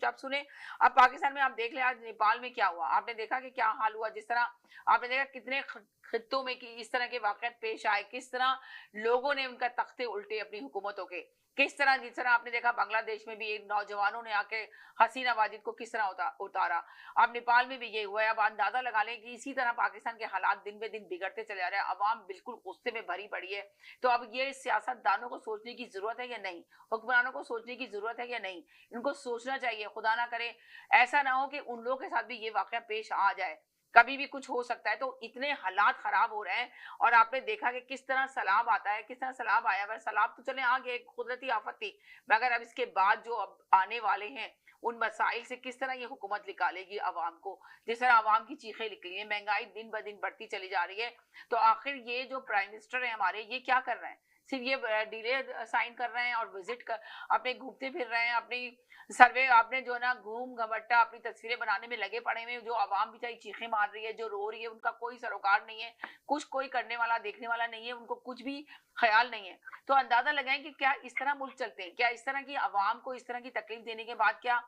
चुपचाप सुने। अब पाकिस्तान में आप देख लें, आज नेपाल में क्या हुआ, आपने देखा कि क्या हाल हुआ, जिस तरह आपने देखा कितने खित्तों में कि इस तरह के वाकयात पेश आए, किस तरह लोगों ने उनका तख्ते उल्टे अपनी हुकूमतों के, किस तरह, जिस तरह आपने देखा बांग्लादेश में भी एक नौजवानों ने आके हसीना वाजिद को किस तरह उतारा। अब नेपाल में भी ये हुआ है। अब अंदाजा लगा लें कि इसी तरह पाकिस्तान के हालात दिन ब दिन बिगड़ते चले जा रहे हैं, अवाम बिल्कुल गुस्से में भरी पड़ी है। तो अब ये सियासतदानों को सोचने की जरूरत है या नहीं, हुक्मरानों को सोचने की जरूरत है या नहीं, इनको सोचना चाहिए। खुदा ना करे ऐसा ना हो कि उन लोगों के साथ भी ये वाकया पेश आ जाए, कभी भी कुछ हो सकता है। तो इतने हालात खराब हो रहे हैं, और आपने देखा कि किस तरह सैलाब आता है, किस तरह सैलाब आया हुआ है। सैलाब तो चले आ गए, कुदरती आफत थी, मगर अब इसके बाद जो अब आने वाले हैं उन मसाइल से किस तरह ये हुकूमत निकालेगी अवाम को। जिस तरह अवाम की चीखें निकली हैं, महंगाई दिन ब दिन बढ़ती चली जा रही है। तो आखिर ये जो प्राइम मिनिस्टर है हमारे, ये क्या कर रहे हैं? सिर्फ ये डिले साइन कर रहे हैं और विजिट कर अपने घूमते फिर रहे हैं, अपनी सर्वे आपने जो है ना घूम घमट्टा अपनी तस्वीरें बनाने में लगे पड़े हुए। जो आवाम बेचारी चीखें मार रही है, जो रो रही है, उनका कोई सरोकार नहीं है, कुछ कोई करने वाला देखने वाला नहीं है, उनको कुछ भी ख्याल नहीं है। तो अंदाजा लगाएं कि क्या इस तरह मुल्क चलते हैं? क्या इस तरह की आवाम को इस तरह की तकलीफ देने के बाद क्या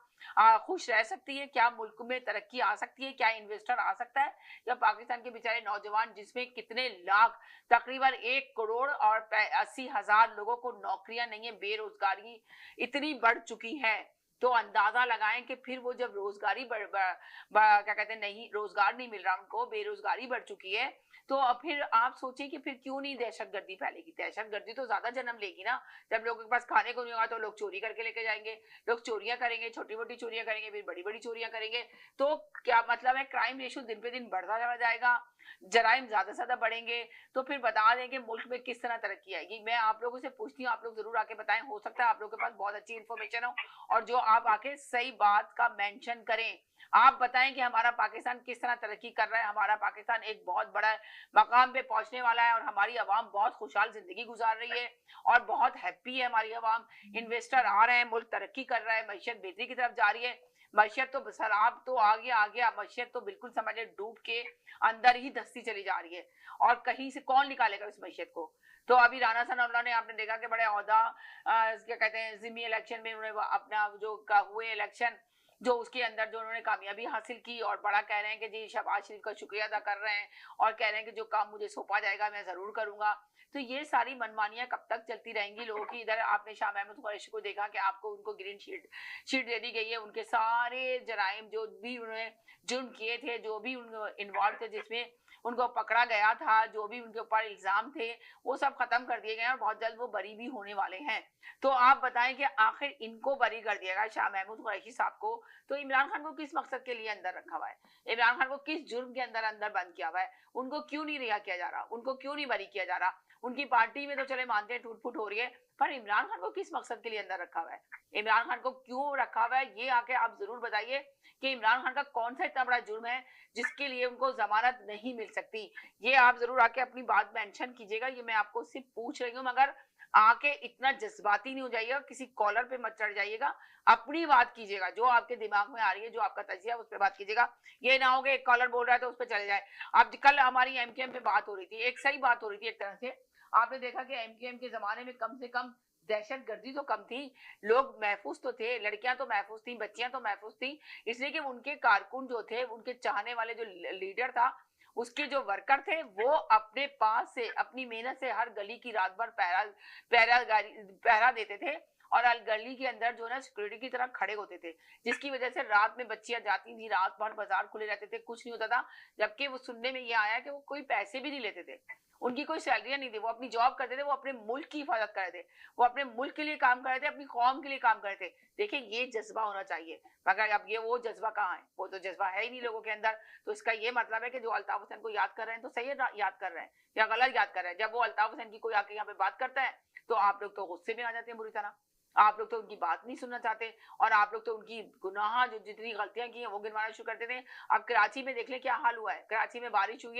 खुश रह सकती है? क्या मुल्क में तरक्की आ सकती है? क्या इन्वेस्टर आ सकता है? या पाकिस्तान के बेचारे नौजवान, जिसमें कितने लाख, तकरीबन 1 करोड़ और 80,000 लोगों को नौकरियां नहीं है, बेरोजगारी इतनी बढ़ चुकी है। तो अंदाजा लगाएं कि फिर वो जब रोजगारी क्या कहते हैं, नहीं, रोजगार नहीं मिल रहा उनको, बेरोजगारी बढ़ चुकी है, तो अब फिर आप सोचिए कि फिर क्यों नहीं दहशतगर्दी फैलेगी। दहशतगर्दी तो ज्यादा जन्म लेगी ना, जब लोगों के पास खाने को नहीं होगा तो लोग चोरी करके लेके जाएंगे, लोग चोरियां करेंगे, छोटी मोटी चोरियां करेंगे, फिर बड़ी बड़ी चोरियां करेंगे। तो क्या मतलब है, क्राइम रेशियो दिन पे दिन बढ़ता चला जाएगा, जराइम ज्यादा से ज्यादा बढ़ेंगे। तो फिर बता दें कि मुल्क में किस तरह तरक्की आएगी। मैं आप लोगों से पूछती हूँ, आप लोग जरूर आके बताएं, हो सकता है आप लोगों के पास बहुत अच्छी इंफॉर्मेशन हो और जो आप आके सही बात का मेंशन करें। आप बताएं कि हमारा पाकिस्तान किस तरह तरक्की कर रहा है, हमारा पाकिस्तान एक बहुत बड़ा मकाम पे पहुंचने वाला है और हमारी आवाम बहुत खुशहाल जिंदगी गुजार रही है और बहुत हैप्पी है हमारी आवाम। इन्वेस्टर आ रहे हैं, मुल्क तरक्की कर रहा है, मैशियत बेहतरी की तरफ जा रही है। मैशियत तो सराब तो आ गया, मैशियत तो बिल्कुल समझे डूब के अंदर ही धसती चली जा रही है, और कहीं से कौन निकालेगा इस मैशियत को। तो अभी राना सनाउल्लाह ने, आपने देखा कि बड़े ओहदा क्या कहते हैं, जिमी इलेक्शन में उन्होंने अपना जो हुए इलेक्शन, जो उसके अंदर जो उन्होंने कामयाबी हासिल की, और बड़ा कह रहे हैं कि जी शहबाज शरीफ का शुक्रिया अदा कर रहे हैं और कह रहे हैं कि जो काम मुझे सौंपा जाएगा मैं जरूर करूंगा। तो ये सारी मनमानियां कब तक चलती रहेंगी लोगों की? इधर आपने शाह महमूद कुरैशी को देखा कि आपको उनको ग्रीन शीट दे दी गई है, उनके सारे जराइम जो भी उन्होंने जुर्म किए थे, जो भी उनके इन्वॉल्व थे, जिसमें उनको पकड़ा गया था, जो भी उनके ऊपर इल्जाम थे, वो सब खत्म कर दिए गए और बहुत जल्द वो बरी भी होने वाले हैं। तो आप बताएं कि आखिर इनको बरी कर दिया गया, शाह महमूद कुरैशी साहब को, तो इमरान खान को किस मकसद के लिए अंदर रखा हुआ है? इमरान खान को किस जुर्म के अंदर अंदर बंद किया हुआ है? उनको क्यों नहीं रिहा किया जा रहा? उनको क्यों नहीं बरी किया जा रहा? उनकी पार्टी में तो चले मानते हैं टूट फूट हो रही है, पर इमरान खान को किस मकसद के लिए अंदर रखा हुआ है? इमरान खान को क्यों रखा हुआ है, ये आके आप जरूर बताइए कि इमरान खान का कौन सा इतना बड़ा जुर्म है जिसके लिए उनको जमानत नहीं मिल सकती। ये आप जरूर आके अपनी बात मेंशन कीजिएगा, ये मैं आपको सिर्फ पूछ रही हूँ, मगर आके इतना जज्बाती नहीं हो जाइएगा, किसी कॉलर पे मत चढ़ जाइएगा, अपनी बात कीजिएगा, जो आपके दिमाग में आ रही है, जो आपका तजिया है उस पर बात कीजिएगा। ये ना हो कि एक कॉलर बोल रहा है तो उस पर चले जाए। अब कल हमारी एमकेएम पे बात हो रही थी, एक सही बात हो रही थी एक तरह से। आपने देखा कि एमकेएम के जमाने में कम से कम दहशतगर्दी तो कम थी, लोग महफूज तो थे, लड़कियां तो महफूज थी, बच्चियां तो महफूज थी, इसलिए कि उनके कारकुन जो थे, उनके चाहने वाले जो लीडर था, उसके जो वर्कर थे, वो अपने पास से अपनी मेहनत से हर गली की रात भर पहरा देते थे और गली के अंदर जो है ना सिक्योरिटी की तरह खड़े होते थे, जिसकी वजह से रात में बच्चियां जाती थी, रात भर बाजार खुले रहते थे, कुछ नहीं होता था। जबकि वो सुनने में ये आया कि वो कोई पैसे भी नहीं लेते थे, उनकी कोई सैलरियां नहीं थी, वो अपनी जॉब करते थे, वो अपने मुल्क की हिफाजत कर रहे थे, वो अपने मुल्क के लिए काम कर रहे थे, अपनी कौम के लिए काम कर रहे थे। देखिए ये जज्बा होना चाहिए, मगर अब ये वो जज्बा कहाँ है? वो तो जज्बा है ही नहीं लोगों के अंदर। तो इसका ये मतलब है कि जो अल्ताफ हुसैन को याद कर रहे हैं तो सही याद कर रहे हैं या गलत याद कर रहे हैं? जब वो अल्ताफ हुसैन की कोई आके यहाँ पे बात करता है तो आप लोग तो गुस्से में आ जाते हैं बुरी तरह, आप लोग तो उनकी बात नहीं सुनना चाहते, और आप लोग तो उनकी गुनाह जो जितनी गलतियां की हैं वो गिनवाना शुरू करते थे। अब कराची में देख लें क्या हाल हुआ है, कराची में बारिश हुई है,